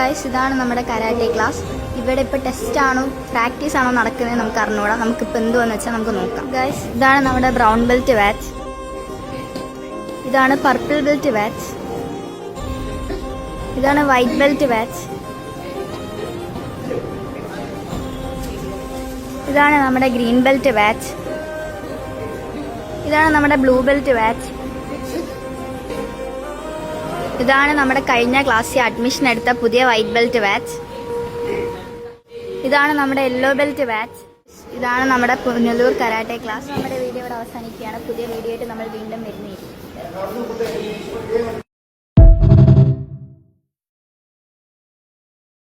Guys, ഇതാണ് നമ്മുടെ karate class. ഇവിടെ ഇപ്പോൾ ടെസ്റ്റ് ആണോ പ്രാക്ടീസ് ആണോ നടക്കുന്നത് നമുക്ക് അറിഞ്ഞൂടാ. നമുക്കിപ്പോൾ എന്തുവെന്ന് വെച്ചാൽ നമുക്ക് നോക്കാം. ഗൈസ്, ഇതാണ് നമ്മുടെ ബ്രൗൺ ബെൽറ്റ് ബാച്ച്. ഇതാണ് പർപ്പിൾ ബെൽറ്റ് ബാച്ച്. ഇതാണ് വൈറ്റ് ബെൽറ്റ് ബാച്ച്. ഇതാണ് നമ്മുടെ ഗ്രീൻ ബെൽറ്റ് ബാച്ച്. ഇതാണ് നമ്മുടെ ബ്ലൂ ബെൽറ്റ് ബാച്ച്. ഇതാണ് നമ്മുടെ കഴിഞ്ഞ ക്ലാസ്സിൽ അഡ്മിഷൻ എടുത്ത പുതിയ വൈറ്റ് ബെൽറ്റ് ബാച്ച്. ഇതാണ് നമ്മുടെ യെല്ലോ ബെൽറ്റ് ബാച്ച്. ഇതാണ് നമ്മുടെ പുനലൂർ കരാട്ടെ ക്ലാസ്. നമ്മുടെ വീഡിയോ ഇവിടെ അവസാനിക്കുകയാണ്. പുതിയ വീഡിയോ ആയിട്ട് നമ്മൾ വീണ്ടും വരുന്നതായിരിക്കും.